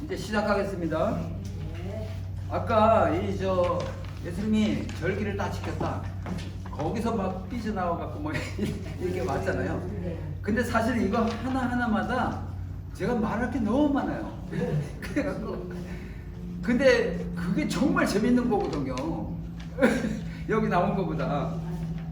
이제 시작하겠습니다. 아까 예수님이 절기를 다 지켰다. 거기서 막 삐져나와갖고 뭐 이렇게 왔잖아요. 근데 사실 이거 하나하나마다 제가 말할 게 너무 많아요. 그래갖고 근데 그게 정말 재밌는 거거든요. 여기 나온 거보다.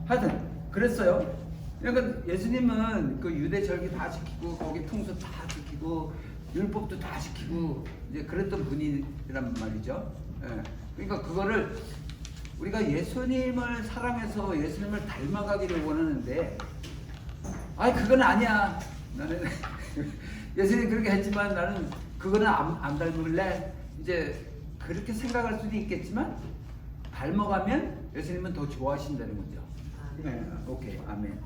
하여튼 그랬어요. 그러니까 예수님은 그 유대 절기 다 지키고 거기 풍습 다 지키고 율법도 다 지키고 이제 그랬던 분이란 말이죠. 예. 그러니까 그거를 우리가 예수님을 사랑해서 예수님을 닮아가기를 원하는데, 그건 아니야. 나는 예수님 그렇게 했지만 나는 그거는 안 닮을래. 이제 그렇게 생각할 수도 있겠지만 닮아가면 예수님은 더 좋아하신다는 거죠. 네, 오케이, 아멘.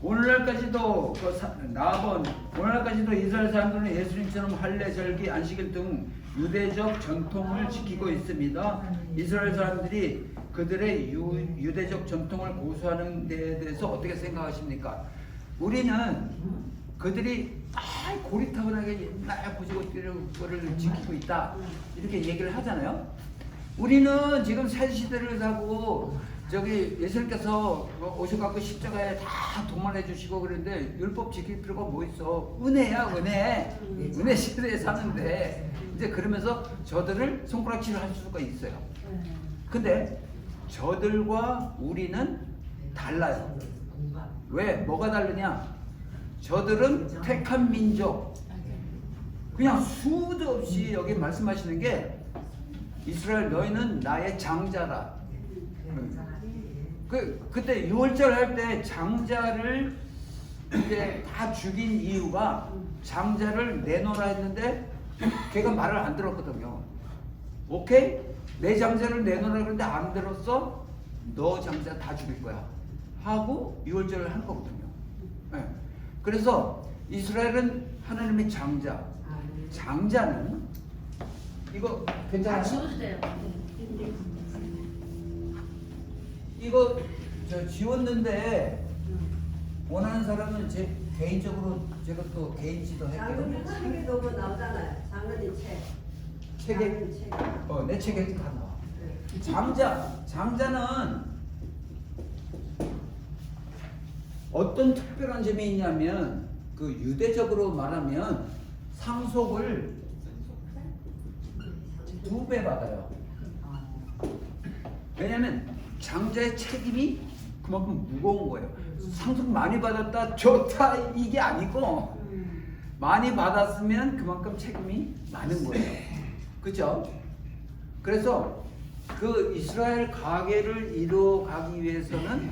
오늘날까지도 오늘날까지도 이스라엘 사람들은 예수님처럼 할례, 절기, 안식일 등 유대적 전통을 지키고 있습니다. 이스라엘 사람들이 그들의 유대적 전통을 고수하는 데에 대해서 어떻게 생각하십니까? 우리는 그들이 고리타분하게 옛날 고지고대로를 지키고 있다 이렇게 얘기를 하잖아요. 우리는 지금 새 시대를 사고 저기 예수님께서 오셔갖고 십자가에 다 도말해 주시고 그런데 율법 지킬 필요가 뭐 있어? 은혜야, 은혜. 은혜 시대에 사는데 이제 그러면서 저들을 손가락질을 할 수가 있어요. 근데 저들과 우리는 달라요. 왜? 뭐가 다르냐? 저들은 택한 민족. 그냥 수도 없이 여기 말씀하시는 게 이스라엘 너희는 나의 장자라. 그때 유월절 할 때 장자를 이제 다 죽인 이유가 장자를 내놓으라 했는데 걔가 말을 안 들었거든요. 오케이? 내 장자를 내놓으라 그랬는데 안 들었어? 너 장자 다 죽일 거야 하고 유월절을 한 거거든요. 네. 그래서 이스라엘은 하나님의 장자. 장자는 이거 괜찮아요? 이거 저 지웠는데 원하는 사람은 제 개인적으로 제가 또 개인 지도할게요. 책에 너무 나오잖아요. 장로님 책. 책에 내 책에 다 나와. 장자는 어떤 특별한 점이 있냐면 그 유대적으로 말하면 상속을 2배 받아요. 왜냐면 장자의 책임이 그만큼 무거운 거예요. 상속 많이 받았다 좋다 이게 아니고 많이 받았으면 그만큼 책임이 많은 거예요. 그렇죠? 그래서 그 이스라엘 가계를 이루어가기 위해서는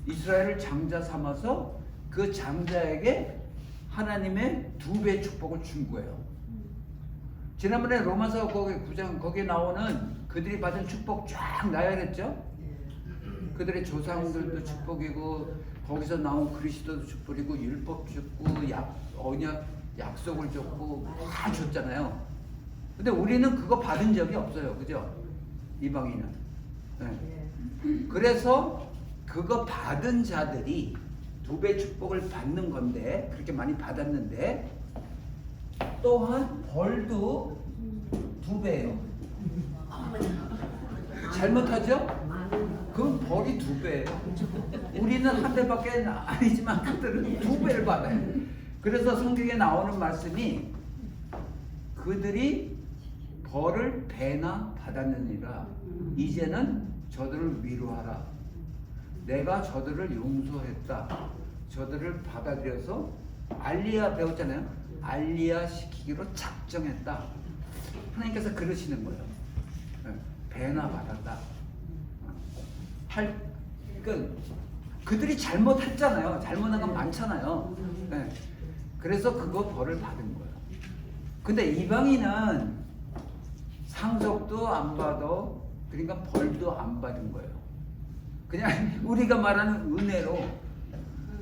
이스라엘을 장자 삼아서 그 장자에게 하나님의 2배 축복을 준 거예요. 지난번에 로마서 거기 9장 거기에 나오는 그들이 받은 축복 쫙 나열했죠? 그들의 조상들도 축복이고 거기서 나온 그리스도도 축복이고 율법 줬고 언약 약속을 줬고 다 줬잖아요. 근데 우리는 그거 받은 적이 없어요. 그죠? 이방인은. 네. 그래서 그거 받은 자들이 2배 축복을 받는 건데 그렇게 많이 받았는데 또한 벌도 2배예요. 잘못하죠? 그럼 벌이 2배예요. 우리는 한 배밖에 아니지만 그들은 2배를 받아요. 그래서 성경에 나오는 말씀이 그들이 벌을 배나 받았느니라. 이제는 저들을 위로하라. 내가 저들을 용서했다. 저들을 받아들여서 알리야 배웠잖아요. 알리야 시키기로 작정했다. 하나님께서 그러시는 거예요. 배나 받았다. 그러니까 그들이 잘못했잖아요. 잘못한 건 많잖아요. 네. 그래서 그거 벌을 받은 거예요. 근데 이방인은 상속도 안 받아, 그러니까 벌도 안 받은 거예요. 그냥 우리가 말하는 은혜로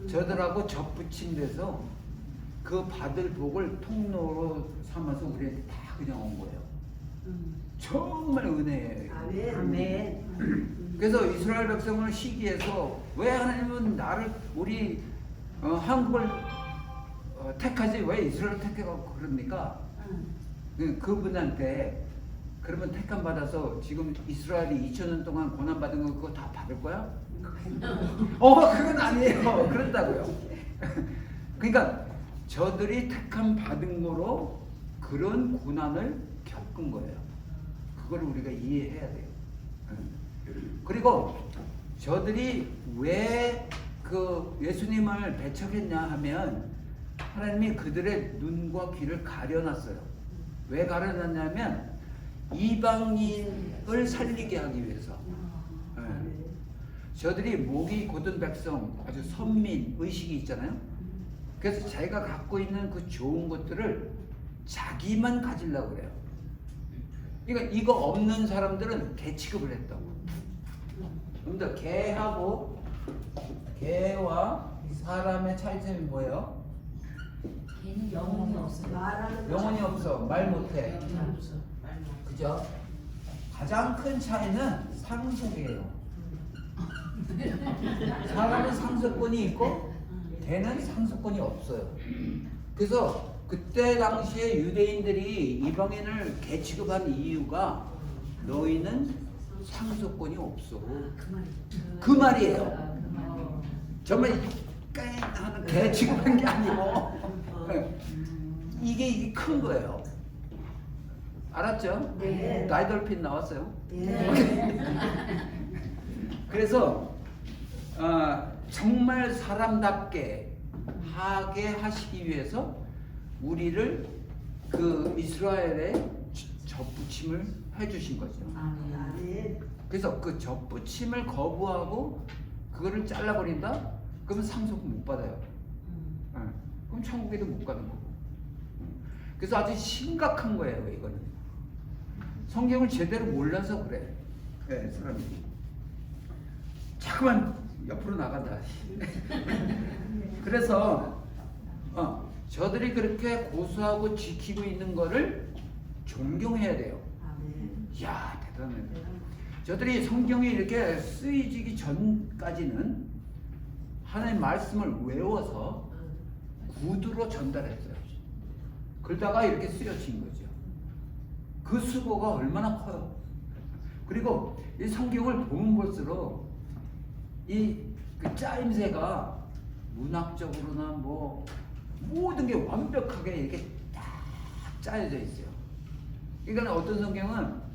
저들하고 접붙임돼서 그 받을 복을 통로로 삼아서 우리한테 다 그냥 온 거예요. 정말 은혜예요. 아멘. 그래서 이스라엘 백성을 시기해서 왜 하나님은 나를 우리 한국을 택하지 왜 이스라엘 택하고 그럽니까? 그분한테 그러면 택함 받아서 지금 이스라엘이 2000년 동안 고난 받은 거 그거 다 받을 거야? 그건 아니에요. 그런다고요. 그러니까 저들이 택함 받은 거로 그런 고난을 겪은 거예요. 그걸 우리가 이해해야 돼요. 그리고 저들이 왜 그 예수님을 배척했냐 하면 하나님이 그들의 눈과 귀를 가려놨어요. 왜 가려놨냐면 이방인을 살리게 하기 위해서. 저들이 목이 곧은 백성, 아주 선민 의식이 있잖아요. 그래서 자기가 갖고 있는 그 좋은 것들을 자기만 가지려고 그래요. 그러니까 이거 없는 사람들은 개 취급을 했다고. 근데 개와 사람의 차이점이 뭐예요? 걔는 영혼이 없어. 영혼이 없어. 말 못해. 그죠? 가장 큰 차이는 상속이에요. 사람은 상속권이 있고 개는 상속권이 없어요. 그래서 그때 당시에 유대인들이 이방인을 개 취급한 이유가 너희는 상속권이 없어. 그 말이에요. 정말 하는 개 취급한 게 아니고 이게 큰 거예요. 알았죠? 네. 다이돌핀 나왔어요. 네. 그래서 정말 사람답게 하게 하시기 위해서 우리를 그 이스라엘에 접붙임을 해주신 거죠. 그래서 그 접붙임을 거부하고 그거를 잘라버린다? 그러면 상속은 못 받아요. 그럼 천국에도 못 가는 거고. 그래서 아주 심각한 거예요, 이거는. 성경을 제대로 몰라서 그래. 네, 사람이. 자꾸만 옆으로 나간다. 그래서 저들이 그렇게 고수하고 지키고 있는 거를 존경해야 돼요. 이야, 대단해. 저들이 성경이 이렇게 쓰여지기 전까지는 하나님의 말씀을 외워서 구두로 전달했어요. 그러다가 이렇게 쓰여진 거죠. 그 수고가 얼마나 커요. 그리고 이 성경을 보면 볼수록 그 짜임새가 문학적으로나 뭐 모든 게 완벽하게 이렇게 딱 짜여져 있어요. 그러니까 어떤 성경은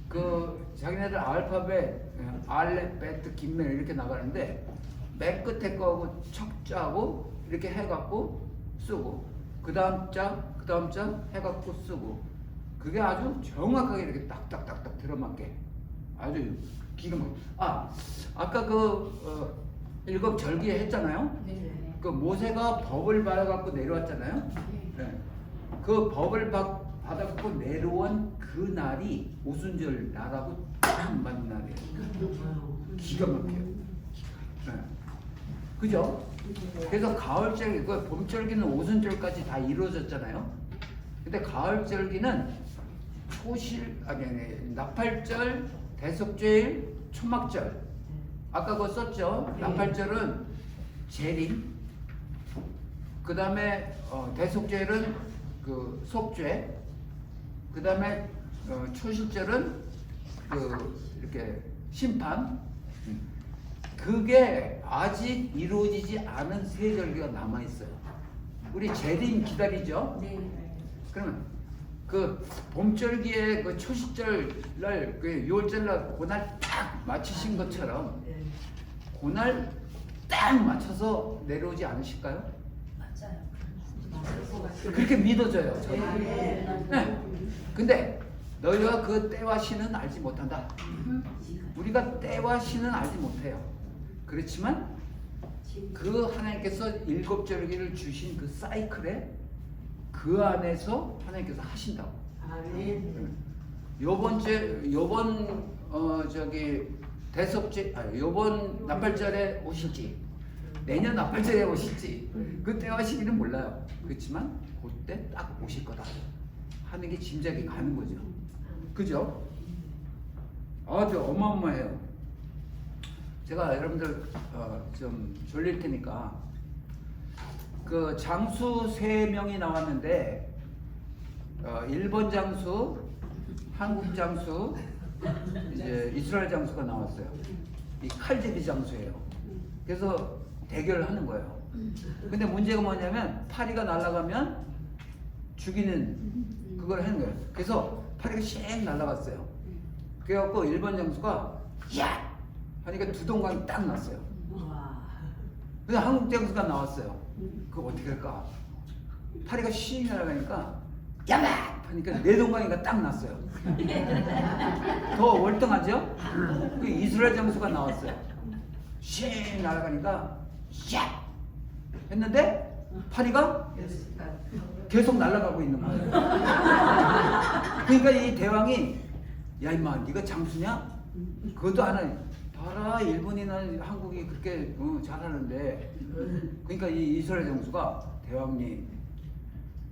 그 자기네들 알파벳 알렙, 베트, 김멜 이렇게 나가는데 맨 끝에 거하고 척자하고 이렇게 해갖고 쓰고 그 다음 자 해갖고 쓰고 그게 아주 정확하게 이렇게 딱딱딱딱 들어맞게 아주 기가 막히게. 아까 일곱 절기에 했잖아요. 네. 그 모세가 법을 받아갖고 내려왔잖아요. 네. 그 법을 받아갖고 내려온 그 날이 오순절 날하고 딱 맞는 날이에요. 기가 막혀요. 네. 그죠? 그래서 가을절기, 그 봄절기는 오순절까지 다 이루어졌잖아요. 근데 가을절기는 나팔절, 대속죄일, 초막절. 아까 그거 썼죠? 나팔절은 재림. 그 다음에 대속죄일은 그 속죄. 그 다음에 초실절은 이렇게 심판. 그게 아직 이루어지지 않은 세 절기가 남아 있어요. 우리 재림 기다리죠? 네. 그러면 그 봄절기에 그 초실절날 그 6월절날 그날 딱 맞추신 것처럼 그날 딱 맞춰서 내려오지 않으실까요? 맞아요. 그렇게 믿어져요. 저는. 네. 근데 너희가 그 때와 시는 알지 못한다. 우리가 때와 시는 알지 못해요. 그렇지만 그 하나님께서 일곱 절기를 주신 그 사이클에 그 안에서 하나님께서 하신다고. 요번 대속죄 요번 나팔절에 오실지 내년 나팔절에 오실지 그 때와 시기는 몰라요. 그렇지만 그때 딱 오실 거다 하는 게 짐작이 가는 거죠. 그죠? 아주 어마어마해요. 제가 여러분들 좀 졸릴 테니까 그 장수 3명이 나왔는데 1번 장수, 한국 장수, 이제 이스라엘 장수가 나왔어요. 이 칼제비 장수예요. 그래서 대결을 하는 거예요. 근데 문제가 뭐냐면 파리가 날아가면 죽이는 그걸 하는 거예요. 그래서 파리가 씩 날아갔어요. 그래갖고 1번 장수가 야! 하니까 두 동강이 딱 났어요. 와. 근데 한국 장수가 나왔어요. 그거 어떻게 할까? 파리가 씩 날아가니까 야마! 하니까 네 동강이가 딱 났어요. 더 월등하죠? 그 이스라엘 장수가 나왔어요. 씩 날아가니까 야! 했는데 파리가 계속 날아가고 있는 거예요. 그러니까 이 대왕이 야 임마 네가 장수냐? 그것도 안 해. 봐라 일본이나 한국이 그렇게 잘하는데. 그러니까 이 이스라엘 장수가 대왕님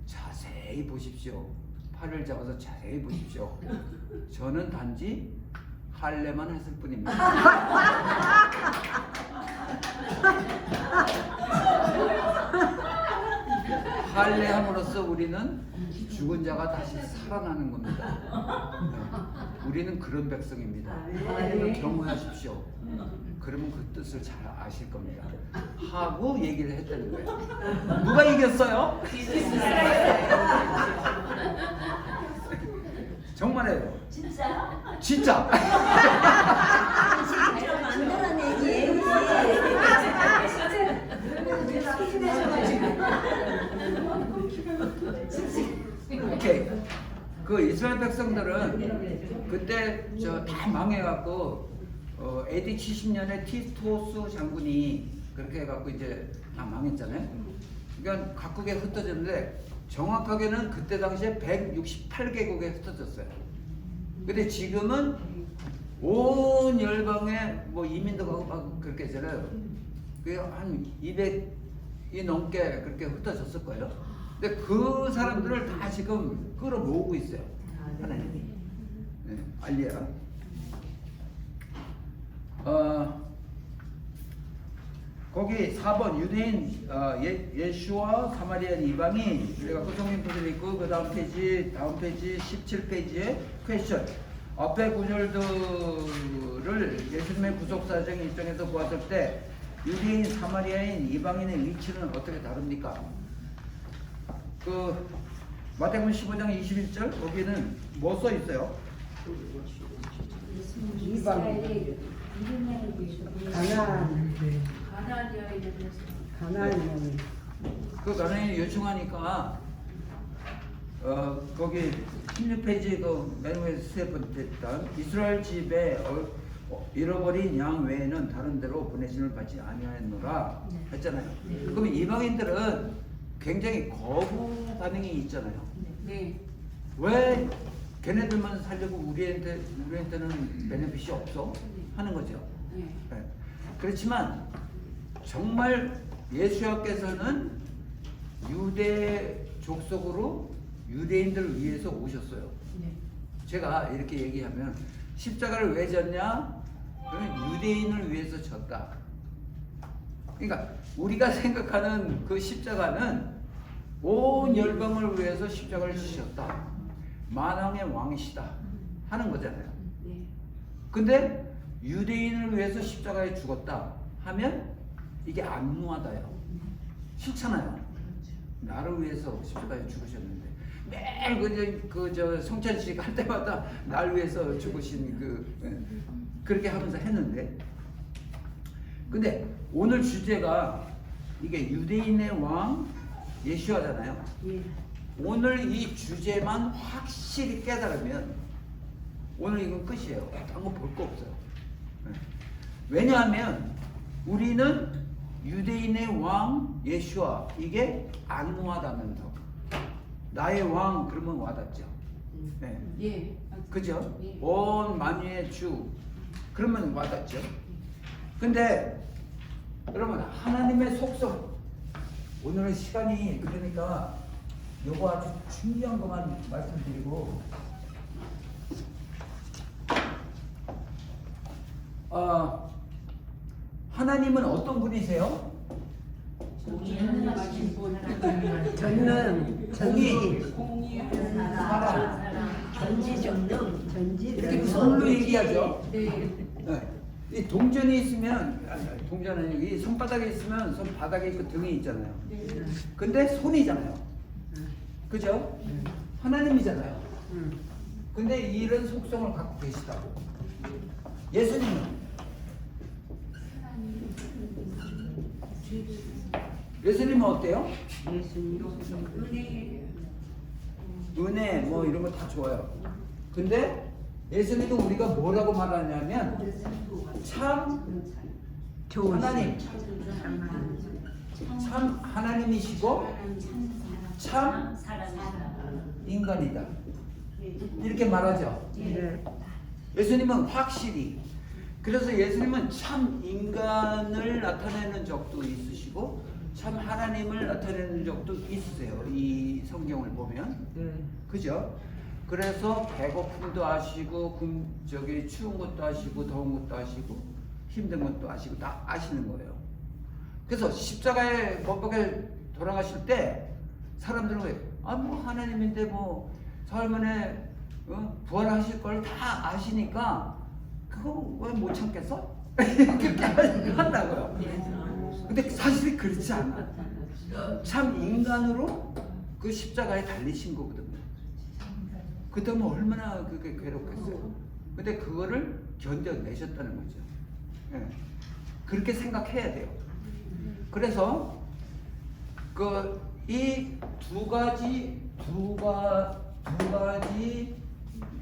자세히 보십시오. 팔을 잡아서 자세히 보십시오. 저는 단지 할례만 했을 뿐입니다. 할례함으로써 우리는 죽은 자가 다시 살아나는 겁니다. 네. 우리는 그런 백성입니다. 하나님을 경외하십시오. 그러면 그 뜻을 잘 아실 겁니다. 하고 얘기를 했다는 거예요. 누가 이겼어요? 정말이에요. 진짜? 진짜. 실제로 만들어내지. 오케이. 그 이스라엘 백성들은 그때 다 망해갖고 AD 70년에 티토스 장군이 그렇게 해갖고 이제 다 망했잖아요. 그러니까 각국에 흩어졌는데 정확하게는 그때 당시에 168개국에 흩어졌어요. 근데 지금은 온 열방에 뭐 이민도 가고 막 그렇게 했잖아요. 그게 한 200이 넘게 그렇게 흩어졌을 거예요. 근데 그 사람들을 다 지금 끌어모으고 있어요. 하나님이. 네, 알리야. 거기 4번 유대인 예수와 사마리아인 이방인 그래갖고 성인분들이 있고 그 다음 페이지 17페이지에 퀘스천 앞에 구절들을 예수님의 구속사정 입장에서 보았을 때 유대인 사마리아인 이방인의 위치는 어떻게 다릅니까? 그 마태복음 15장 21절 거기는 뭐 써 있어요? 이스라엘의 이름을 위해서 가나안. 그 가나안이 요청하니까 거기 16페이지 그 맨 위에 세 번째 단 이스라엘 집에 잃어버린 양 외에는 다른 데로 보내심을 받지 아니하였노라 했잖아요. 그럼 이방인들은 굉장히 거부 반응이 있잖아요. 네. 왜 걔네들만 살려고 우리한테는 베네핏이 없어? 하는 거죠. 네. 네. 그렇지만 정말 예수님께서는 유대 족속으로 유대인들을 위해서 오셨어요. 네. 제가 이렇게 얘기하면 십자가를 왜 졌냐? 그러면 유대인을 위해서 졌다. 그러니까 우리가 생각하는 그 십자가는 온 열방을 위해서 십자가를 지셨다. 만왕의 왕이시다 하는 거잖아요. 네. 근데 유대인을 위해서 십자가에 죽었다 하면 이게 안무하다요. 싫잖아요. 나를 위해서 십자가에 죽으셨는데 매일 그 성찬식 할 때마다 날 위해서 죽으신 그렇게 하면서 했는데, 근데 오늘 주제가 이게 유대인의 왕 예수아잖아요. 예. 오늘 이 주제만 확실히 깨달으면 오늘 이건 끝이에요. 딴 거 볼 거 없어요. 네. 왜냐하면 우리는 유대인의 왕 예수아 이게 안무하다면서 나의 왕 그러면 와닿죠. 네. 예. 그죠? 예. 온 만유의 주 그러면 와닿죠. 근데 여러분 하나님의 속성 오늘은 시간이 그러니까 요거 아주 중요한 것만 말씀드리고 하나님은 어떤 분이세요? 전능, 전지, 사람. 전지 전능, 전지 이렇게 전능. 손으로 얘기하죠. 네. 네. 이 동전이 있으면 동전은 이 손바닥에 있으면 손바닥에 있고 등에 있잖아요. 근데 손이잖아요. 그죠? 하나님이잖아요. 근데 이런 속성을 갖고 계시다고. 예수님은 어때요? 예수님. 은혜 뭐 이런 거 다 좋아요. 근데 예수님은 우리가 뭐라고 말하냐면 참 좋으신 하나님, 참 하나님이시고 참 인간이다. 이렇게 말하죠. 네. 예수님은 확실히. 그래서 예수님은 참 인간을 나타내는 적도 있으시고 참 하나님을 나타내는 적도 있으세요. 이 성경을 보면. 네. 그죠? 그래서 배고픔도 아시고 저기 추운 것도 아시고 더운 것도 아시고 힘든 것도 아시고 다 아시는 거예요. 그래서 십자가에 못 박혀 돌아가실 때 사람들은 왜 뭐 하나님인데 뭐 사흘 만에 부활하실 걸 다 아시니까 그거 왜 못 참겠어? 그렇게 한다고요. 근데 사실이 그렇지 않아. 참 인간으로 그 십자가에 달리신 거거든요. 그다음에 얼마나 그게 괴롭겠어요. 근데 그거를 견뎌내셨다는 거죠. 예. 그렇게 생각해야 돼요. 그래서 그 이 두 가지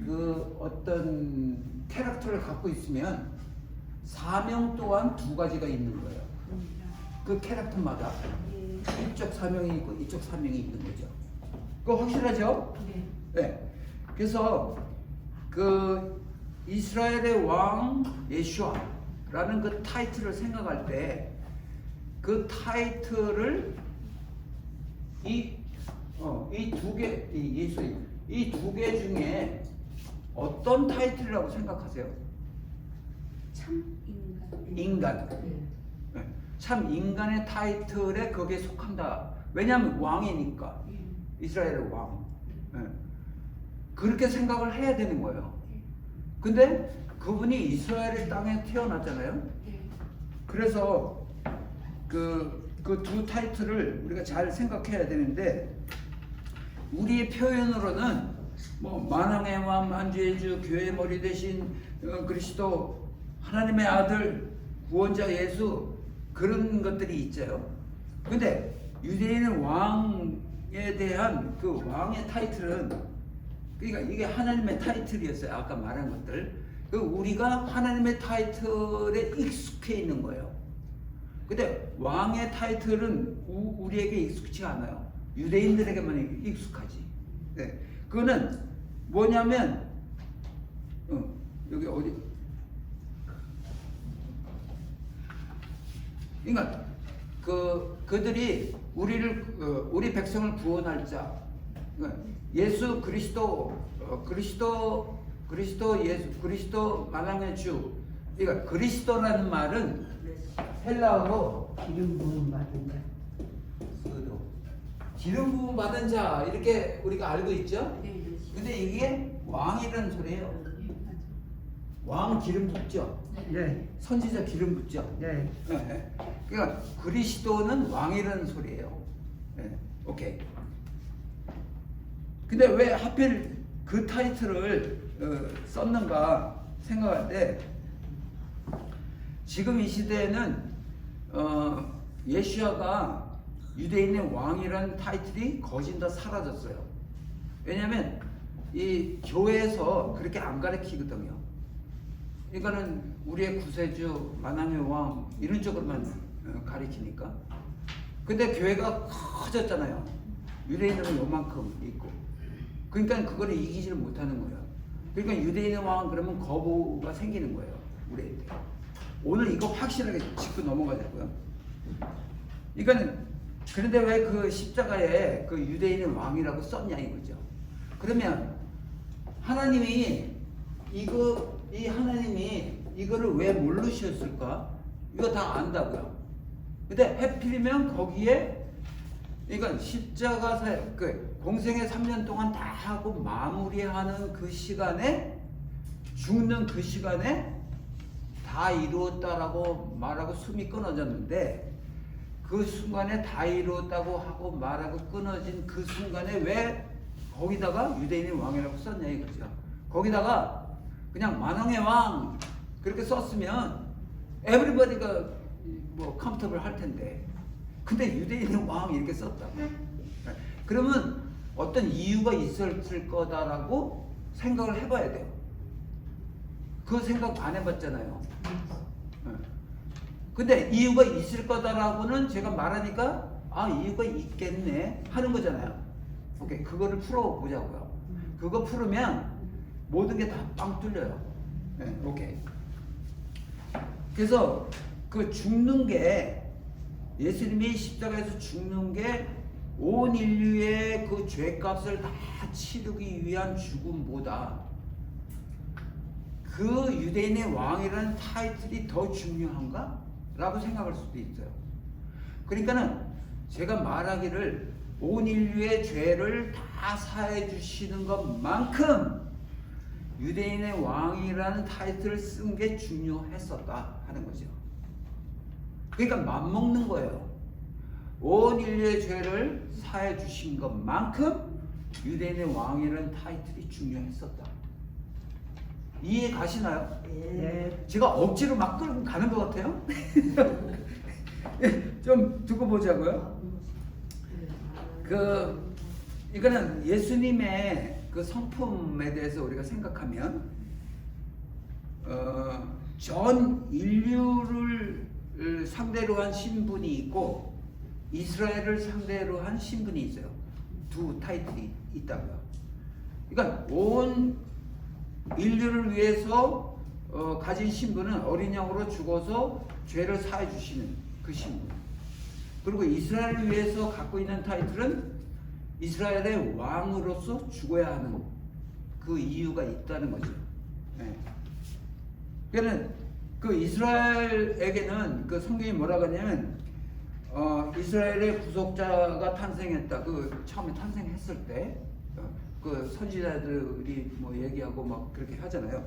그 어떤 캐릭터를 갖고 있으면 사명 또한 두 가지가 있는 거예요. 그 캐릭터마다 이쪽 사명이 있고 이쪽 사명이 있는 거죠. 그거 확실하죠? 네. 그래서 그 이스라엘의 왕 예슈아라는 그 타이틀을 생각할 때 그 타이틀을 이 두 개, 이 두 개 중에 어떤 타이틀이라고 생각하세요? 참 인간. 네. 참 인간의 타이틀에 거기에 속한다. 왜냐하면 왕이니까. 이스라엘의 왕. 네. 그렇게 생각을 해야 되는 거예요. 근데 그분이 이스라엘 땅에 태어났잖아요. 그래서 그 두 타이틀을 우리가 잘 생각해야 되는데 우리의 표현으로는 뭐 만왕의 왕, 만주의 주, 교회의 머리 대신 그리스도, 하나님의 아들, 구원자 예수 그런 것들이 있죠. 근데 유대인은 왕에 대한 그 왕의 타이틀은 그러니까 이게 하나님의 타이틀이었어요. 아까 말한 것들. 그 우리가 하나님의 타이틀에 익숙해 있는 거예요. 근데 왕의 타이틀은 우리에게 익숙치 않아요. 유대인들에게만 익숙하지. 네. 그거는 뭐냐면 여기 어디? 그러니까 그들이 우리 백성을 구원할 자, 그러니까 예수 그리스도 예수 그리스도 만왕의 주. 그러니까 그리스도라는 말은 헬라어로 기름 부음 받은 자. 기름 부음 받은 자 이렇게 우리가 알고 있죠. 네. 근데 이게 왕이라는 소리예요. 왕 기름 붓죠. 네. 선지자 기름 붓죠. 네. 네. 그러니까 그리스도는 왕이라는 소리예요. 네. 오케이. 근데 왜 하필 그 타이틀을 썼는가 생각할 때 지금 이 시대에는 예수야가 유대인의 왕이라는 타이틀이 거진 다 사라졌어요. 왜냐하면 이 교회에서 그렇게 안 가르치거든요. 이거는 우리의 구세주, 만왕의 왕 이런 쪽으로만 가르치니까. 근데 교회가 커졌잖아요. 유대인들은 요만큼 있고. 그러니까 그거를 이기지를 못하는 거예요. 그러니까 유대인의 왕 그러면 거부가 생기는 거예요. 우리한테. 오늘 이거 확실하게 짚고 넘어가자고요. 그러니까 그런데 왜 그 십자가에 그 유대인의 왕이라고 썼냐 이거죠. 그러면 하나님이 하나님이 이거를 왜 모르셨을까? 이거 다 안다고요. 근데 해필이면 거기에 그러니까 십자가 사역, 그 공생의 3년 동안 다 하고 마무리하는 그 시간에, 죽는 그 시간에 다 이루었다라고 말하고 숨이 끊어졌는데, 그 순간에 다 이루었다고 하고 말하고 끊어진 그 순간에 왜 거기다가 유대인의 왕이라고 썼냐 이거죠. 거기다가 그냥 만왕의 왕 그렇게 썼으면 에브리버디가 뭐 컴퓨터블 할 텐데, 근데 유대인의 왕 이렇게 썼다. 그러면 어떤 이유가 있었을 거다라고 생각을 해봐야 돼요. 그 생각 안 해봤잖아요. 근데 이유가 있을 거다라고는 제가 말하니까 아, 이유가 있겠네 하는 거잖아요. 오케이, 그거를 풀어보자고요. 그거 풀으면 모든 게 다 빵 뚫려요. 네, 오케이. 그래서 그 죽는 게, 예수님이 십자가에서 죽는 게 온 인류의 그 죄값을 다 치르기 위한 죽음보다 그 유대인의 왕이라는 타이틀이 더 중요한가? 라고 생각할 수도 있어요. 그러니까는 제가 말하기를 온 인류의 죄를 다 사해 주시는 것만큼 유대인의 왕이라는 타이틀을 쓴 게 중요했었다 하는 거죠. 그러니까 맞먹는 거예요. 온 인류의 죄를 사해 주신 것만큼 유대인의 왕이라는 타이틀이 중요했었다. 이해 가시나요? 네. 제가 억지로 막 끌고 가는 것 같아요? 좀 두고 보자고요. 이거는 예수님의 그 성품에 대해서 우리가 생각하면, 전 인류를 상대로 한 신분이 있고 이스라엘을 상대로 한 신분이 있어요. 두 타이틀이 있다고요. 그러니까 온 인류를 위해서 가진 신분은 어린 양으로 죽어서 죄를 사해 주시는 그 신분. 그리고 이스라엘을 위해서 갖고 있는 타이틀은 이스라엘의 왕으로서 죽어야 하는 그 이유가 있다는 거죠. 네. 그러니까 그 이스라엘에게는 그 성경이 뭐라고 하냐면, 이스라엘의 구속자가 탄생했다. 그 처음에 탄생했을 때 그 선지자들이 뭐 얘기하고 막 그렇게 하잖아요.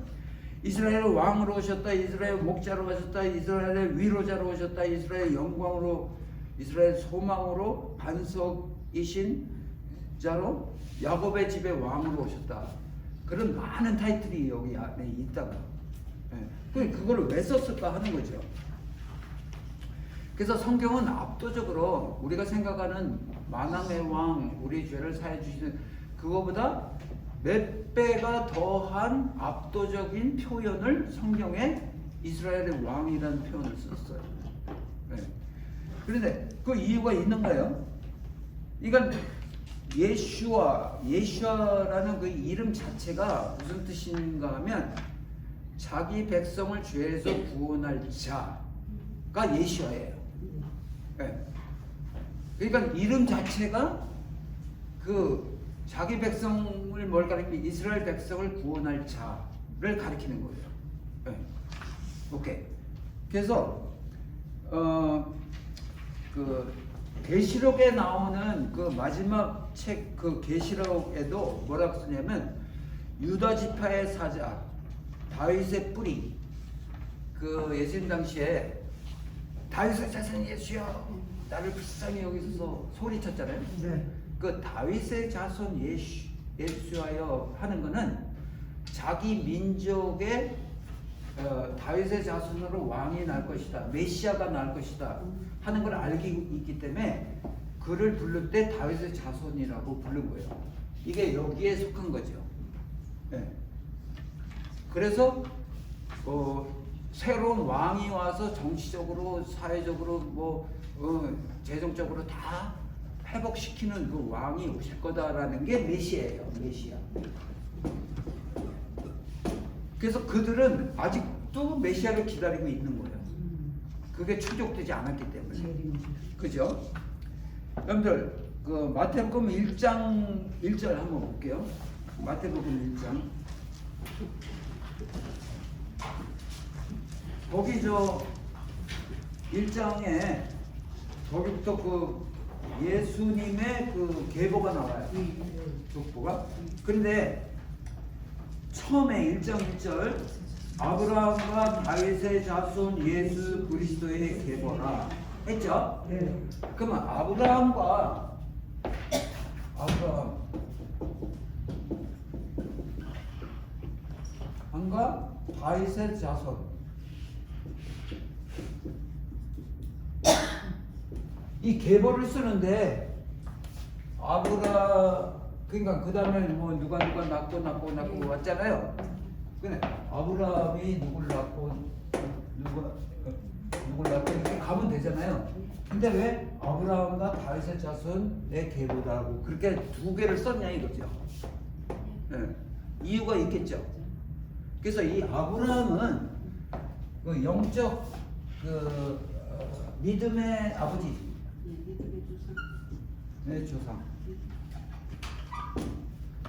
이스라엘의 왕으로 오셨다, 이스라엘 목자로 오셨다, 이스라엘의 위로자로 오셨다, 이스라엘 영광으로, 이스라엘 소망으로, 반석이신 자로, 야곱의 집의 왕으로 오셨다. 그런 많은 타이틀이 여기 안에 있다고. 그걸 왜 썼을까 하는 거죠. 그래서 성경은 압도적으로 우리가 생각하는 만왕의 왕, 우리 죄를 사해 주시는 그거보다 몇 배가 더한 압도적인 표현을 성경에 이스라엘의 왕이라는 표현을 썼어요. 네. 그런데 그 이유가 있는 거예요. 이건 예슈아라는 그 이름 자체가 무슨 뜻인가 하면 자기 백성을 죄에서 구원할 자가 예슈아예요. 네. 그러니까 이름 자체가 그 자기 백성을 뭘 가리키는, 이스라엘 백성을 구원할 자를 가리키는 거예요. 네. 오케이. 그래서 그 계시록에 나오는 그 마지막 책 그 계시록에도 뭐라고 쓰냐면, 유다 지파의 사자 다윗의 뿌리, 그 예수님 당시에 다윗의 자손 예수여 나를 불쌍히 여기서 소리쳤잖아요. 네. 그 다윗의 자손 예수하여 하는 거는 자기 민족의 다윗의 자손으로 왕이 날 것이다, 메시아가 날 것이다 하는 걸 알고 있기 때문에 그를 부를 때 다윗의 자손이라고 부른 거예요. 이게 여기에 속한 거죠. 네. 그래서 새로운 왕이 와서 정치적으로, 사회적으로, 재정적으로 다 회복시키는 그 왕이 오실 거다라는 게 메시아예요. 메시아. 그래서 그들은 아직도 메시아를 기다리고 있는 거예요. 그게 추적되지 않았기 때문에. 그죠? 여러분들, 그 마태복음 1장 1절 한번 볼게요. 마태복음 1장. 거기 1장에 거기부터 그 예수님의 그 계보가 나와요. 족보가. 근데 처음에 1장 1절 아브라함과 다윗의 자손 예수 그리스도의 계보라 했죠? 네. 그러면 아브라함과 다윗의 자손 이 계보를 쓰는데 그러니까 그 다음에 뭐 누가 낳고 왔잖아요. 근데 아브라함이 누굴 낳고 이렇게 가면 되잖아요. 근데 왜 아브라함과 다윗의 자손의 계보다고 그렇게 두 개를 썼냐 이거죠. 네. 이유가 있겠죠. 그래서 이 아브라함은 그 영적 믿음의 아버지, 네, 조상.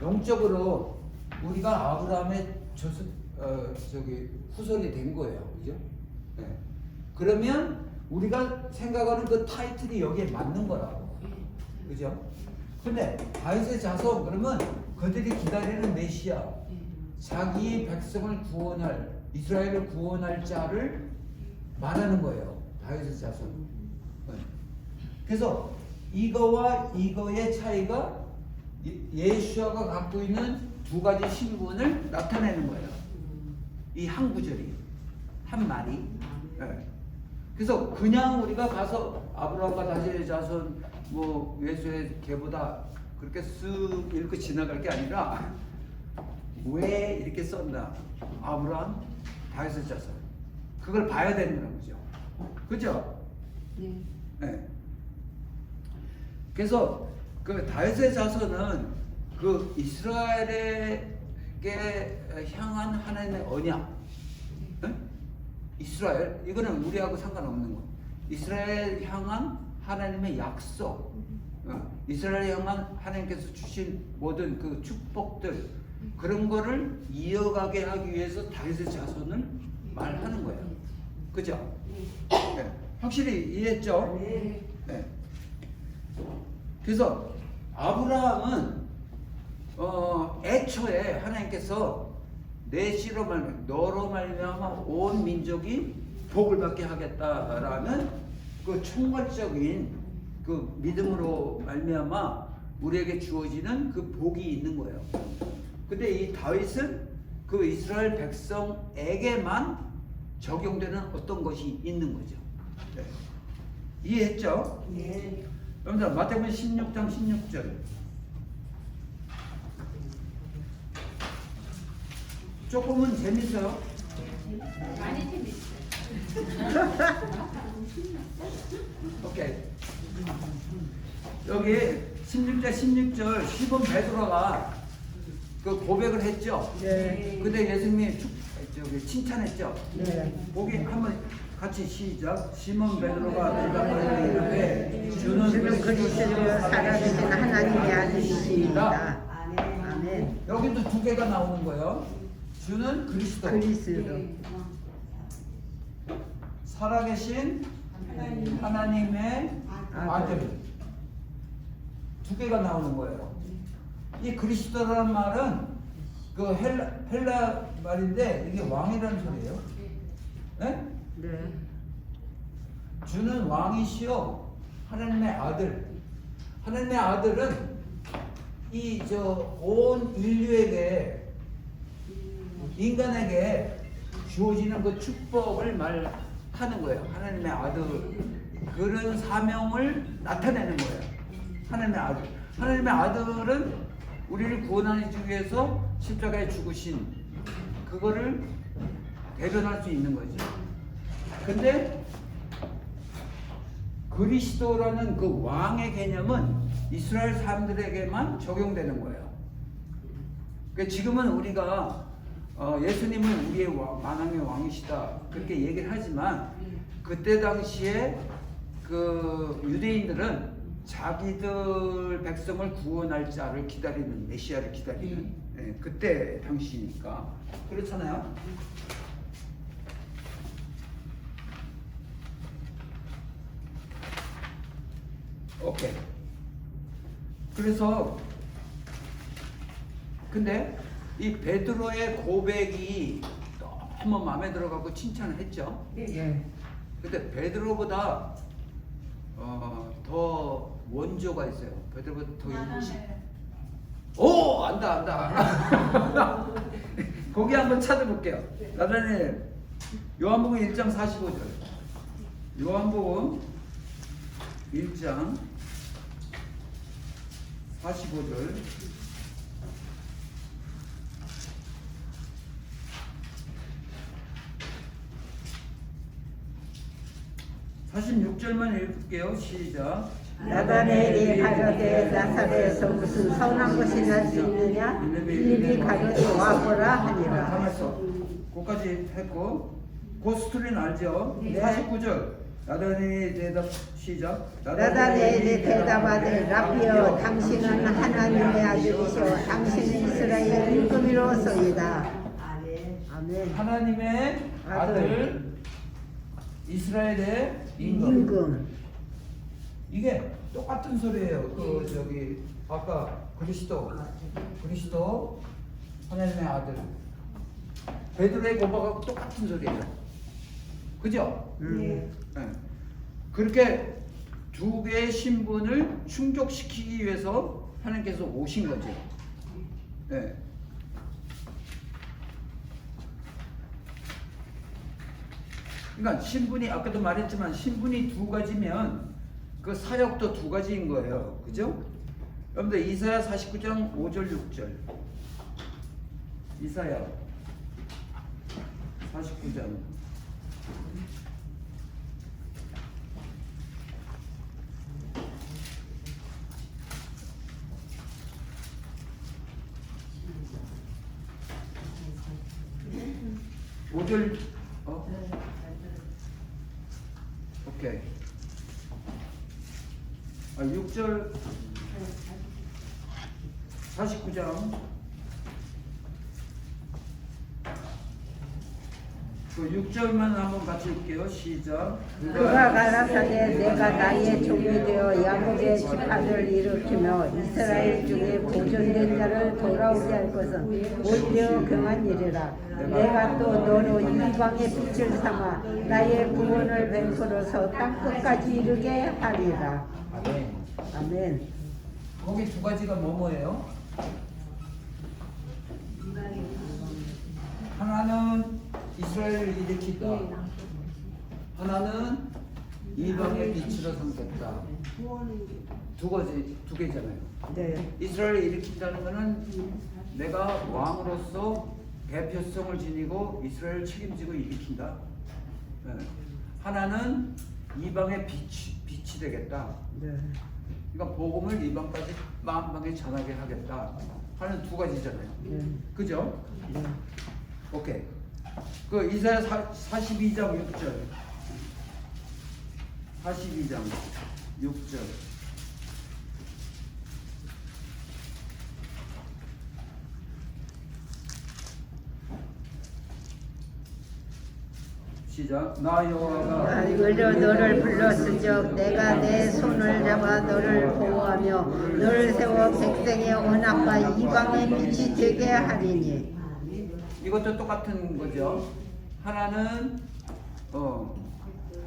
영적으로 우리가 아브라함의 후손이 된 거예요, 그죠? 네. 그러면 우리가 생각하는 그 타이틀이 여기에 맞는 거라고, 그죠? 근데 다윗의 자손 그러면 그들이 기다리는 메시아, 자기 백성을 구원할, 이스라엘을 구원할 자를 말하는 거예요, 다윗의 자손. 네. 그래서 이거와 이거의 차이가 예수아가 갖고 있는 두 가지 신분을 나타내는 거예요. 이 한 구절이, 한 말이. 네. 그래서 그냥 우리가 가서 아브라함과 다윗의 자손 뭐 예수의 계보다 그렇게 쓱 읽고 지나갈 게 아니라 왜 이렇게 썼나? 아브라함, 다윗의 자손. 그걸 봐야 된다는 거죠. 그죠? 네. 네. 그래서 그 다윗의 자손은 그 이스라엘에게 향한 하나님의 언약, 네? 이스라엘 이거는 우리하고 상관없는 거. 이스라엘 향한 하나님의 약속, 이스라엘 향한 하나님께서 주신 모든 그 축복들 그런 거를 이어가게 하기 위해서 다윗의 자손을 말하는 거예요. 그죠? 네. 확실히 이해했죠? 네. 네. 그래서 아브라함은 애초에 하나님께서 내 씨로 말미암아 너로 말미암아 온 민족이 복을 받게 하겠다라는 그 총괄적인 그 믿음으로 말미암아 우리에게 주어지는 그 복이 있는 거예요. 근데 이 다윗은 그 이스라엘 백성에게만 적용되는 어떤 것이 있는 거죠. 네. 이해했죠? 네. 여러분들 마태복음 16장 16절 조금은 재밌어요? 많이 재밌어요. 오케이. 여기 16장 16절 시몬 베드로가 그 고백을 했죠? 네. 근데 예수님이 칭찬했죠? 네. 거기 한번 같이 시작. 시몬 베드로가 대답하여 이르되 주는 그리스도여 살아계신 하나님의 아들이시다. 아멘. 여기도 두 개가 나오는 거예요. 주는 그리스도. 그리스도. 살아계신 하나님의 아들. 두 개가 나오는 거예요. 이 그리스도라는 말은 그 헬라 말인데 이게 왕이라는 소리예요. 네? 네. 주는 왕이시요 하나님의 아들. 하나님의 아들은 이 온 인류에게 인간에게 주어지는 그 축복을 말하는 거예요. 하나님의 아들 그런 사명을 나타내는 거예요. 하나님의 아들. 하나님의 아들은 우리를 구원하기 위해서 십자가에 죽으신 그거를 대변할 수 있는 거죠. 근데 그리스도라는 그 왕의 개념은 이스라엘 사람들에게만 적용되는 거예요. 그러니까 지금은 우리가 예수님은 우리의 만왕의 왕이시다 그렇게 얘기를 하지만 그때 당시에 그 유대인들은 자기들 백성을 구원할 자를 기다리는 메시아를 기다리는 그때 당시니까 그렇잖아요. 오케이. 그래서 근데 이 베드로의 고백이 너무 마음에 들어가고 칭찬을 했죠. 예. 근데 베드로보다 더 원조가 있어요. 베드로보다 더 오, 안다. 거기 한번 찾아볼게요. 나단에 요한복음 1장 45절. 요한복음 1장 45절. (46절만) 읽을게요. 시작. 나다나엘이 가로되 나사렛에서 무슨 선한 것이 날 수 있느냐? 빌립이 가로되 와보라 하니라. 가만있어. 거기까지 했고 그 스토리는 알죠? 네. 49절. 나다나엘이 대답 시작. 나다나엘이 대답하되 라비여 당신은 하나님의 아들이시오 당신은 이스라엘 임금이로소이다. 아멘. 하나님의 아들 이스라엘의 임금. 이게 똑같은 소리예요. 그 저기 아까 그리스도 하나님의 아들 베드로의 고백하고 똑같은 소리예요. 그죠? 네. 그렇게 두 개의 신분을 충족시키기 위해서 하나님께서 오신 거죠. 네. 그러니까 신분이 아까도 말했지만 신분이 두 가지면 그 사역도 두 가지인 거예요. 그죠? 여러분들 이사야 49장 5절 6절. 이사야 49장 5절. 오케이. 6절 49장 그 6절만 한번 같이 읽게요. 시작. 그가 가라사대 내가 나의 종이 되어 야곱의 지파를 일으키며 이스라엘 중에 보존된 자를 돌아오게 할 것은 오히려 그만이리라. 내가 또 너로 이방의 빛을 삼아 나의 구원을 베풀어서 땅끝까지 이르게 하리라. 아멘. 아멘. 거기 두 가지가 뭐예요? 하나는 이스라엘을 일으키다. 하나는 이방의 빛으로 삼겠다. 두 개잖아요. 네. 이스라엘을 일으킨다는 것은 내가 왕으로서 대표성을 지니고 이스라엘을 책임지고 일으킨다. 네. 하나는 이방의 빛이 되겠다. 네. 그러니까 복음을 이방까지 만방에 전하게 하겠다 하는 두 가지잖아요. 네. 그죠? 네. 오케이. 그 이사야 42장 6절. 42장 6절. 시작. 나 여호와가 의로 너를 불렀은즉 내가 내 손을 잡아 너를 보호하며 너를 세워 백성의 언약과 이방의 빛이 되게 하리니. 이것도 똑같은 거죠. 하나는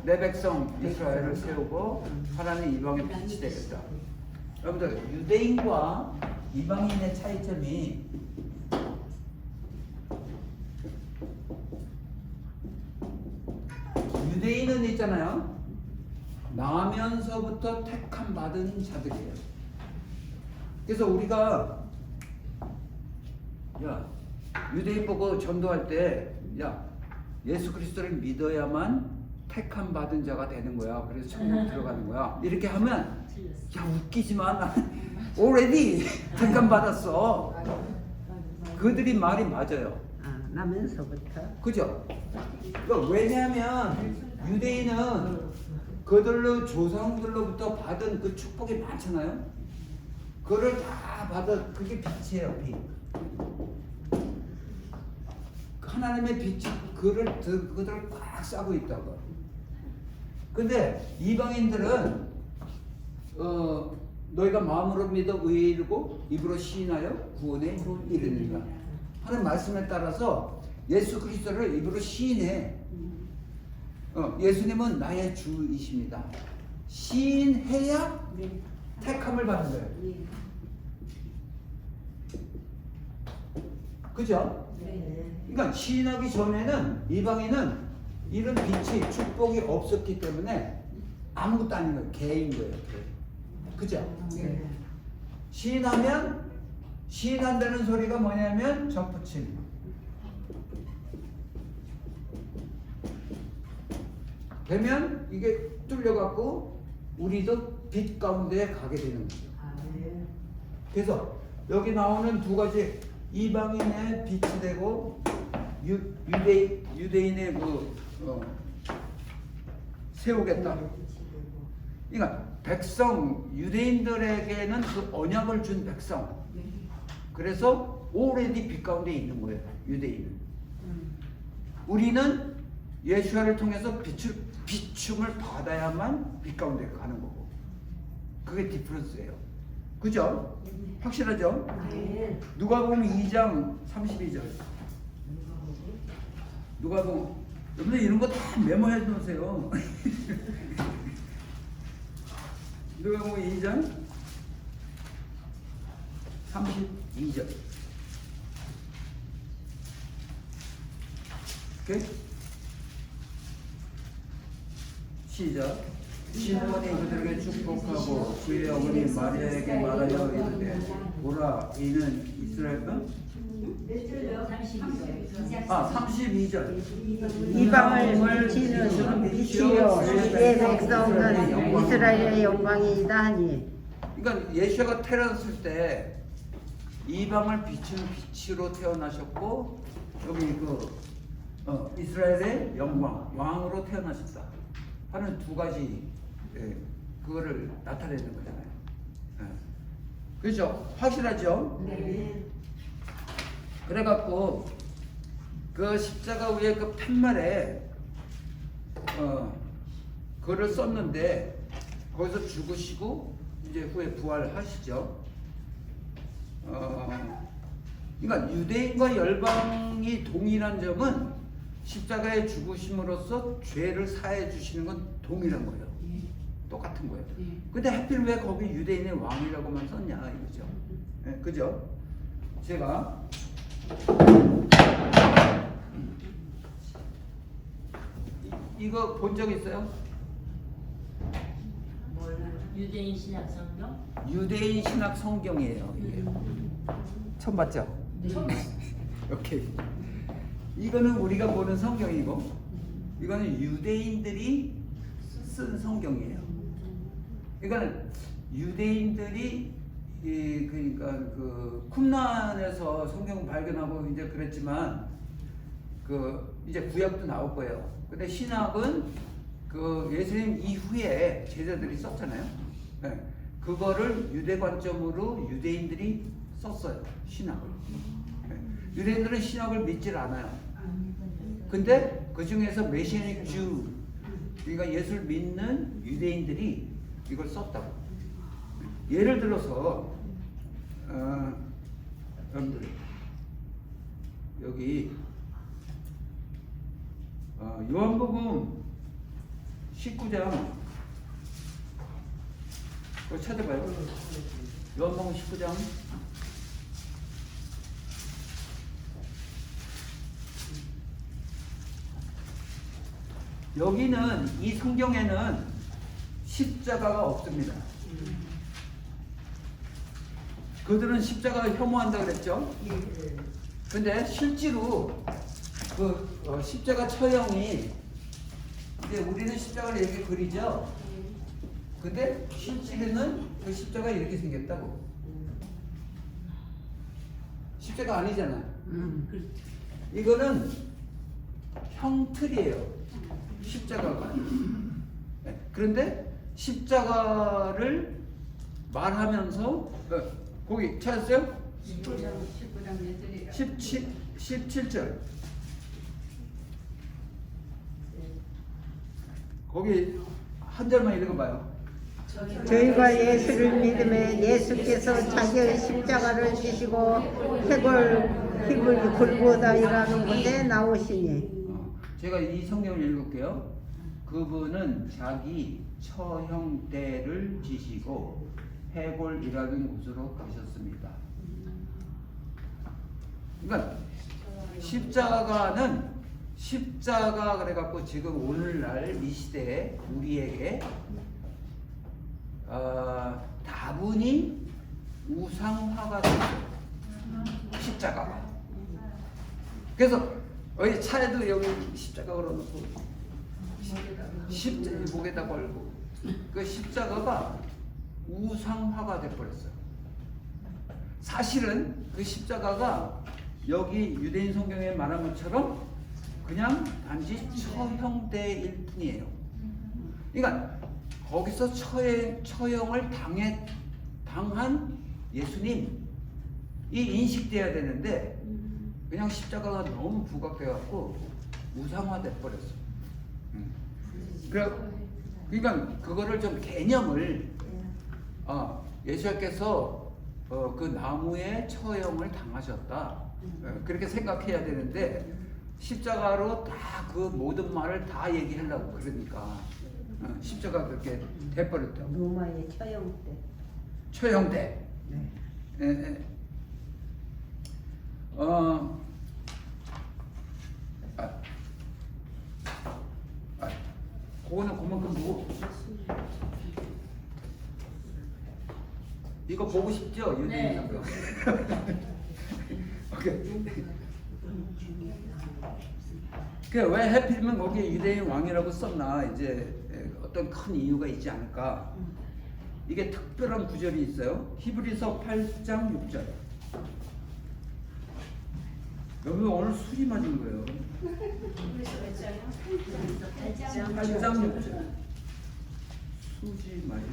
내 백성 이스라엘을 세우고 하나는 이방의 빛이 되겠다. 여러분들 유대인과 이방인의 차이점이 유대인은 있잖아요. 나면서부터 택함 받은 자들이에요. 그래서 우리가 유대인 보고 전도할 때 예수 그리스도를 믿어야만 택함 받은 자가 되는 거야. 그래서 천국 들어가는 거야. 이렇게 하면 웃기지만 나는 already 택함 받았어. 그들이 말이 맞아요. 나면서부터. 그죠? 그러니까 왜냐하면 유대인은 그들로 조상들로부터 받은 그 축복이 많잖아요. 그걸 다 받아. 그게 빛이에요. 빛. 하나님의 빛이 그들을 꽉 싸고 있다고. 근데 이방인들은 너희가 마음으로 믿어 의에 이르고 입으로 시인하여 구원에 이르느니라 하는 말씀에 따라서 예수 그리스도를 입으로 시인해. 예수님은 나의 주이십니다. 시인해야 택함을 받는 거예요. 그죠? 그러니까 시인하기 전에는 이방인은 이런 빛이 축복이 없었기 때문에 아무것도 아닌 거예요. 개인 거예요. 그죠? 시인하면 시인한다는 소리가 뭐냐면 접붙임. 되면 이게 뚫려갖고 우리도 빛 가운데 가게 되는 거죠. 그래서 여기 나오는 두 가지 이방인의 빛이 되고 유대인의 세우겠다. 그러니까 백성 유대인들에게는 그 언약을 준 백성. 그래서 오래디 빛 가운데 있는 거예요. 유대인은. 우리는 예수를 통해서 비춤을 받아야만 빛 가운데 가는 거고. 그게 디프런스예요. 그죠? 확실하죠? 누가복음 2장 32절. 누가복음. 여러분들 이런 거 다 메모해 놓으세요. 누가복음 2장 32절. 오케이? 시작. 시몬이 그들에게 축복하고 그의 어머니 마리아에게 말하여 이르되 보라 이는 이스라엘은 32절. 이방을 비치는 빛이요 내 백성은 이스라엘의 영광이다 하니. 그러니까 예수가 태어났을 때 이방을 비추는 빛으로 태어나셨고 여기 이스라엘의 영광 왕으로 태어나셨다 하는 두 가지 그거를 나타내는 거잖아요. 그렇죠? 확실하죠? 네. 그래갖고 그 십자가 위에 그 팻말에 그거를 썼는데 거기서 죽으시고 이제 후에 부활하시죠. 그러니까 유대인과 열방이 동일한 점은 십자가에 죽으심으로써 죄를 사해 주시는 건 동일한 거예요. 똑같은 거예요. 근데 하필 왜 거기 유대인의 왕이라고만 썼냐 이거죠. 네, 그죠? 제가 이거 본 적 있어요? 유대인 신약 성경? 유대인 신학 성경이에요. 이게 처음 봤죠? 오케이. 이거는 우리가 보는 성경이고, 이거는 유대인들이 쓴 성경이에요. 그러니까 유대인들이 그러니까 그 쿰란에서 성경 발견하고 이제 그랬지만 이제 구약도 나올 거예요. 근데 신학은 그 예수님 이후에 제자들이 썼잖아요. 네. 그거를 유대 관점으로 유대인들이 썼어요. 신학을. 네. 유대인들은 신학을 믿질 않아요. 근데 그 중에서 메시아닉 주, 그러니까 예수를 믿는 유대인들이 이걸 썼다고. 예를 들어서 여러분들 여기 요한복음 19장 그거 찾아봐요. 요한복음 19장 여기는 이 성경에는 십자가가 없습니다. 그들은 십자가를 혐오한다 그랬죠? 근데 실제로 십자가 처형이 이제 우리는 십자가를 이렇게 그리죠? 근데 실제로는 그 십자가 이렇게 생겼다고. 십자가 아니잖아. 이거는 형틀이에요. 십자가가. 네. 그런데 십자가를 말하면서 거기 찾았어요? 19장 몇 절이라? 17절. 거기 한 절만 읽어봐요. 저희가 예수를 믿음에 예수께서 자기의 십자가를 지시고 힘을 골고다이라는 곳에 나오시니 제가 이 성경을 읽을게요. 그분은 자기 처형대를 지시고 해골이라는 곳으로 가셨습니다. 그러니까 십자가 그래갖고 지금 오늘날 이 시대에 우리에게 다분히 우상화가 됐어요. 십자가가. 그래서 어디 차에도 여기 십자가 걸어놓고 목에다 걸고 그 십자가가 우상화가 돼버렸어요. 사실은 그 십자가가 여기 유대인 성경에 말한 것처럼 그냥 단지 처형대일 뿐이에요. 그러니까 거기서 처형을 당한 예수님이 인식돼야 되는데 그냥 십자가가 너무 부각돼갖고 우상화돼 버렸어. 그러니까 그거를 좀 개념을 예수님께서 그 나무에 처형을 당하셨다 그렇게 생각해야 되는데 십자가로 다 그 모든 말을 다 얘기하려고 그러니까 십자가 그렇게 돼버렸다. 로마의 처형대. 처형대. 네. 그거는 그만큼 보고 이거 보고 싶죠? 유대인 성경. 오케이. 왜 하필이면 거기에 유대인 왕이라고 썼나 이제 어떤 큰 이유가 있지 않을까. 이게 특별한 구절이 있어요. 히브리서 8장 6절. 여기 오늘 술이 맞은 거예요. 8장 6절. 수지 맞은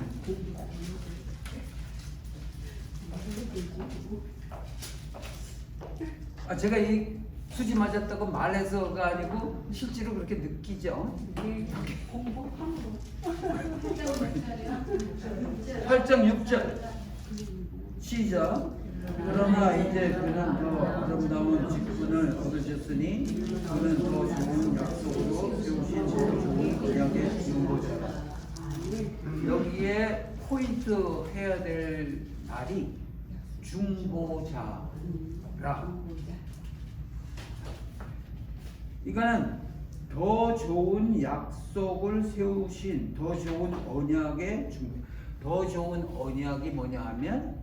거. 제가 이 수지 맞았다고 말해서가 아니고 실제로 그렇게 느끼죠. 8장 6절 시작. 그러나 이제 그는 더 아름다운 직분을 얻으셨으니 그는 더 좋은 약속으로 세우신 더 좋은 언약의 중보자라. 여기에 포인트 해야 될 말이 중보자라. 이거는 더 좋은 약속을 세우신 더 좋은 언약의 중보. 더 좋은 언약이 뭐냐 하면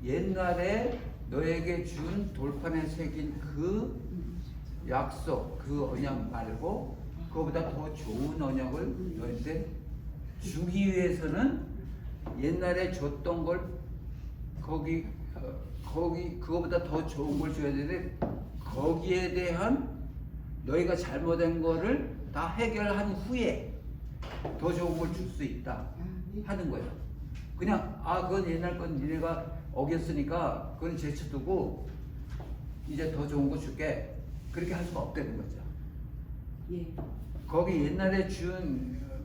옛날에 너에게 준 돌판에 새긴 그 약속, 그 언약 말고 그거보다 더 좋은 언약을 너한테 주기 위해서는 옛날에 줬던 걸 거기 그거보다 더 좋은 걸 줘야 되는데 거기에 대한 너희가 잘못한 거를 다 해결한 후에 더 좋은 걸 줄 수 있다 하는 거예요. 그냥 그건 옛날 건 니네가 어겼으니까 그건 제쳐두고 이제 더 좋은 거 줄게 그렇게 할 수가 없다는 거죠. 예. 거기 옛날에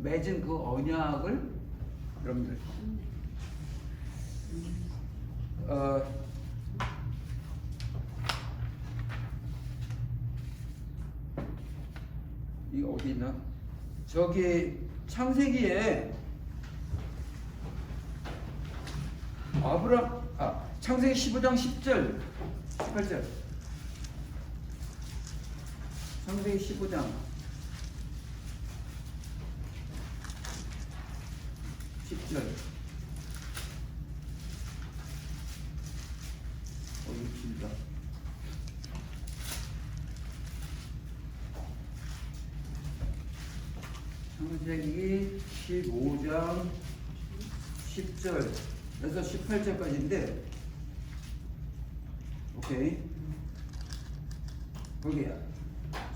맺은 그 언약을 여러분들 이거 어디 있나? 저기 창세기에 창세기 15장 10절 18절 창세기 15장 10절 이거 길다. 창세기 15장 10절에서 18절까지인데 오케이 거기야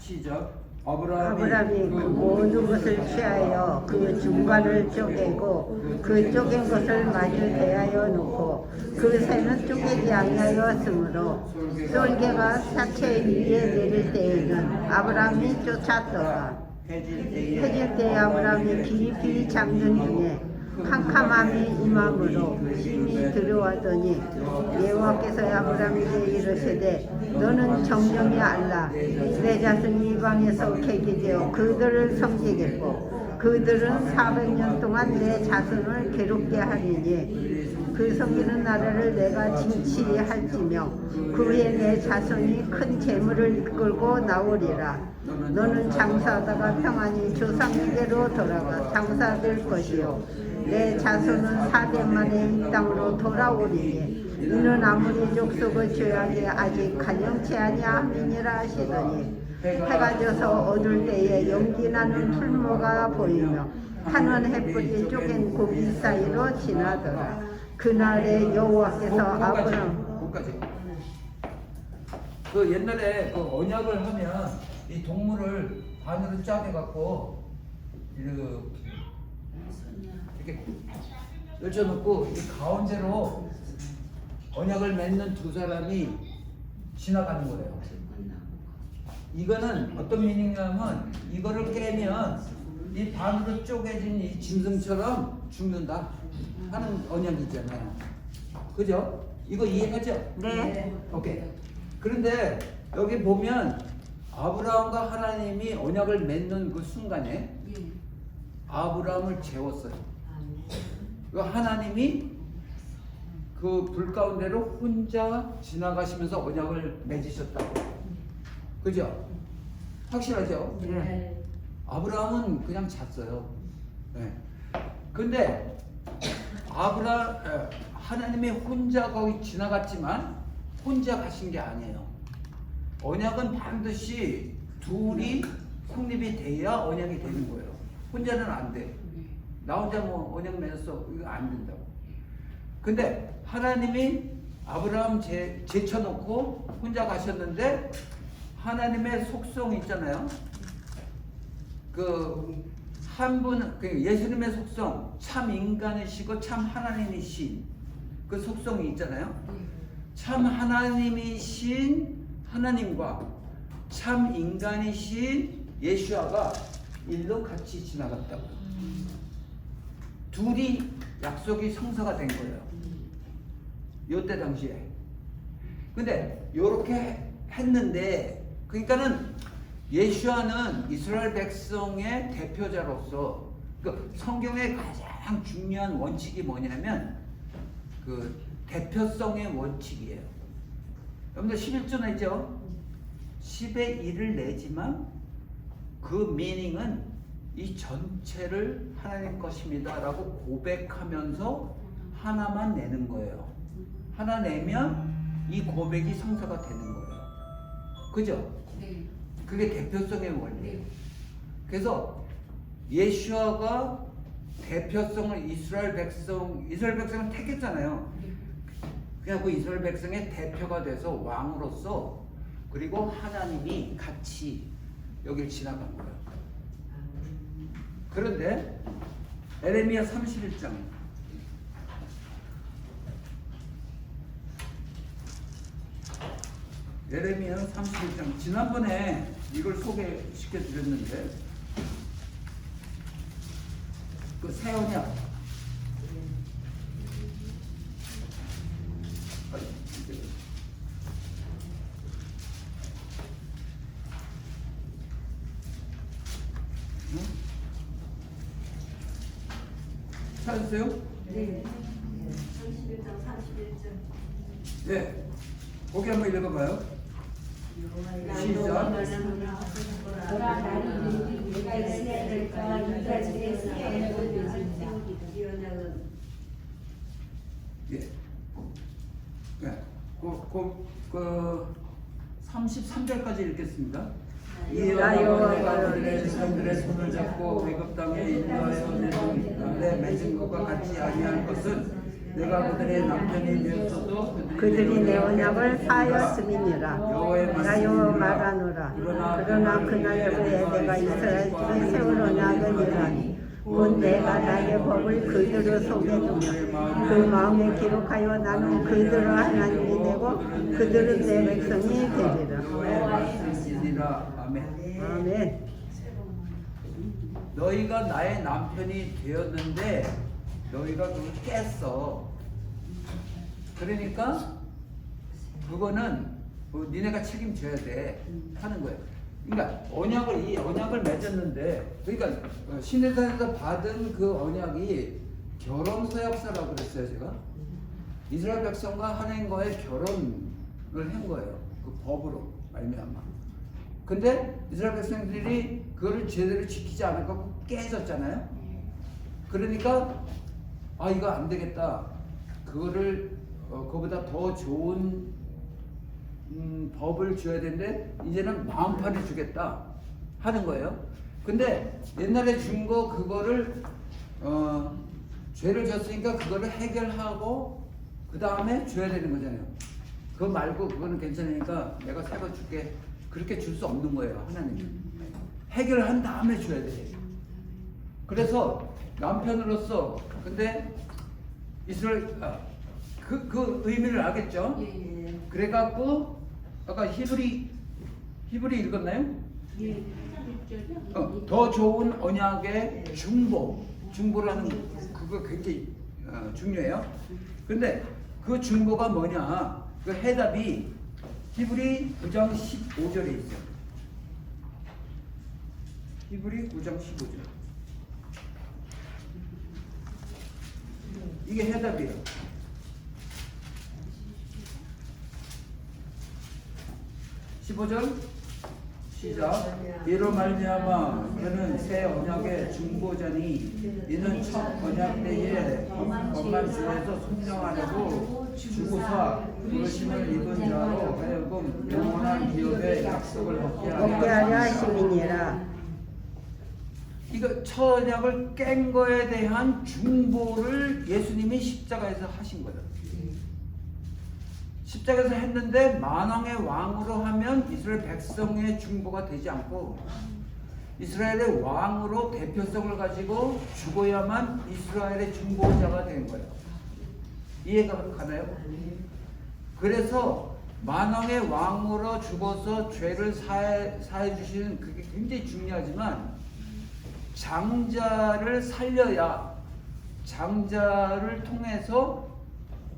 시작. 아브라함이 그 모든 것을 취하여 그 중간을 쪼개고 그 쪼갠 것을 마주 대하여 놓고 그 새는 쪼개지 아니하였으므로 쏠개가 사체 위에 내릴 때에는 아브라함이 쫓았더라. 해질 때에 아브라함이 깊이 잠든 중에 캄캄함이 임함으로 힘이 들어와더니 여호와께서 아브라함에게 이르시되 너는 정령이 알라 내 자손이 이방에서 객이되어 그들을 섬기겠고 그들은 400년 동안 내 자손을 괴롭게 하리니 그 섬기는 나라를 내가 진치할지며 그 후에 내 자손이 큰 재물을 이끌고 나오리라. 너는 장사하다가 평안히 조상에게로 돌아가 장사될 것이요 내 자손은 4대 만에 이 땅으로 돌아오리니 이는 아무리 족속의 죄악이 아직 간영치 아니함이니라 하시더니 해가 져서 어두울 때에 연기나는 풀무가 보이며 하는 햇불이 쪼갠 고기 사이로 지나더라. 그날에 여호와께서 아브람 거기까지. 그 옛날에 그 언약을 하면 이 동물을 반으로 짜게 갖고 이렇게 열쳐놓고 이 가운데로 언약을 맺는 두 사람이 지나가는 거예요. 이거는 어떤 미닝이냐면 이거를 깨면 이 반으로 쪼개진 이 짐승처럼 죽는다 하는 언약이잖아요. 그죠? 이거 이해하죠? 네. 오케이. 그런데 여기 보면 아브라함과 하나님이 언약을 맺는 그 순간에 아브라함을 재웠어요. 그 하나님이 그 불 가운데로 혼자 지나가시면서 언약을 맺으셨다고. 그죠? 확실하죠? 네. 아브라함은 그냥 잤어요. 네. 근데 하나님이 혼자 거기 지나갔지만 혼자 가신 게 아니에요. 언약은 반드시 둘이 성립이 돼야 언약이 되는 거예요. 혼자는 안 돼. 나 혼자 뭐 언약 맺었어. 이거 안 된다고. 근데 하나님이 아브라함 제쳐놓고 혼자 가셨는데 하나님의 속성 있잖아요. 그 한 분, 예수님의 속성, 참 인간이시고 참 하나님이신 그 속성이 있잖아요. 참 하나님이신 하나님과 참 인간이신 예수아가 일로 같이 지나갔다고. 둘이 약속이 성사가 된 거예요. 요때 당시에. 근데 요렇게 했는데, 그러니까는 예수아는 이스라엘 백성의 대표자로서 그 성경의 가장 중요한 원칙이 뭐냐면 그 대표성의 원칙이에요. 여러분들 11조 내죠? 10의 1을 내지만 그 미닝은 이 전체를 하나님 것입니다 라고 고백하면서 하나만 내는 거예요. 하나 내면 이 고백이 성사가 되는 거예요. 그죠? 그게 대표성의 원리예요. 그래서 예수아가 대표성을 이스라엘 백성을 택했잖아요. 그냥 그 이스라엘 백성의 대표가 돼서 왕으로서 그리고 하나님이 같이 여길 지나간 거예요. 그런데 에레미야 31장 에레미야 31장 지난번에 이걸 소개시켜 드렸는데 그 새 언약 찾으세요? 네. 31장 31절. 네. 거기 한번 읽어봐요. 시작. 예. 네. 그 33절까지 읽겠습니다. 이와 여호와가 그들의 사람들의 손을 잡고 애굽 땅에 인도하여 내 맺은 것과 같이 아니할 것은 내가 그들의 남편이 되었어도 그들이 내 언약을 파하였음이니라. 나 여호와 말하노라. 그러나 그날 후에 내가 이스라엘 중에 세울 언약은 이러하니 곧 내가 나의 법을 그들을 속에 두며 그 마음에 기록하여 나는 그들의 하나님이 되고 그들은 내 백성이 되리라. 아멘. 아멘. 너희가 나의 남편이 되었는데 너희가 그걸 깼어. 그러니까 그거는 니네가 책임져야 돼 하는 거예요. 그러니까 이 언약을 맺었는데, 그러니까 시내산에서 받은 그 언약이 결혼 서약서라고 그랬어요. 제가 이스라엘 백성과 하나님과의 결혼을 한 거예요. 그 법으로 말미암아. 근데 이스라엘 백성들이 그거를 제대로 지키지 않고 깨졌잖아요. 그러니까 이거 안 되겠다. 그거를 그보다 더 좋은 법을 줘야 되는데 이제는 마음판을 주겠다 하는 거예요. 근데 옛날에 준 거 그거를 죄를 졌으니까 그거를 해결하고 그 다음에 줘야 되는 거잖아요. 그거 말고 그거는 괜찮으니까 내가 새 거 줄게. 그렇게 줄 수 없는 거예요. 하나님 해결한 다음에 줘야 돼. 그래서 남편으로서 근데 이스라엘 그 의미를 알겠죠? 그래갖고 아까 히브리 읽었나요? 더 좋은 언약의 중보라는 그거 굉장히 중요해요. 근데 그 중보가 뭐냐? 그 해답이 히브리 9장 15절에 있어요. 히브리 9장 15절. 이게 해답이에요. 15절 시작. 이로 말미암아 그는 새 언약의 중보자니 이는 첫 언약 때에 법만 주에서 순정하려고 주고사 부르심을 입은 자로 하여금 영원한 기업의 약속을 얻게 하려 하심이니라. 이거 첫 언약을 깬 거에 대한 중보를 예수님이 십자가에서 하신 거예요. 십자가에서 했는데 만왕의 왕으로 하면 이스라엘 백성의 중보가 되지 않고 이스라엘의 왕으로 대표성을 가지고 죽어야만 이스라엘의 중보자가 된 거예요. 이해가 가나요? 그래서 만왕의 왕으로 죽어서 죄를 사해 주시는 그게 굉장히 중요하지만 장자를 살려야 장자를 통해서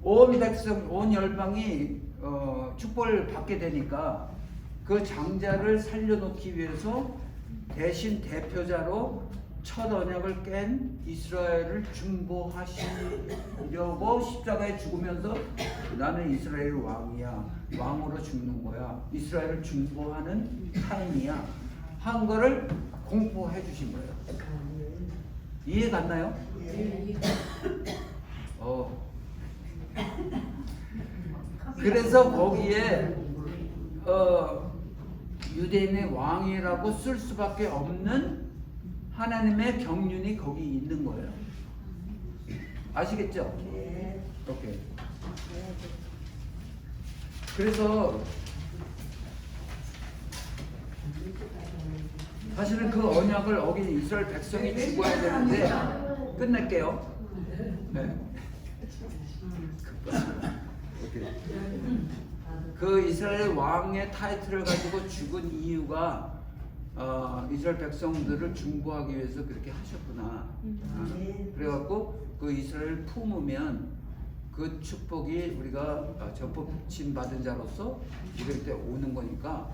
온 백성, 온 열방이 축복을 받게 되니까 그 장자를 살려놓기 위해서 대신 대표자로 첫 언약을 깬 이스라엘을 중보하시려고 십자가에 죽으면서 나는 이스라엘 왕이야, 왕으로 죽는 거야, 이스라엘을 중보하는 타임이야 한 거를 공포해 주신 거예요. 이해 갔나요? 그래서 거기에 유대인의 왕이라고 쓸 수밖에 없는 하나님의 경륜이 거기 있는 거예요. 아시겠죠? 오케이. 그래서 사실은 그 언약을 어긴 이스라엘 백성이 죽어야 되는데 끝낼게요. 네. 그 이스라엘 왕의 타이틀을 가지고 죽은 이유가 이스라엘 백성들을 중보하기 위해서 그렇게 하셨구나. 그래갖고 그 이스라엘을 품으면 그 축복이 우리가 전복침 받은 자로서 이럴 때 오는 거니까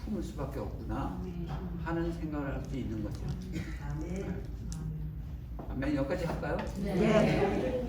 품을 수밖에 없구나 하는 생각을 할 수 있는 거죠. 아멘. 여기까지 할까요? 네.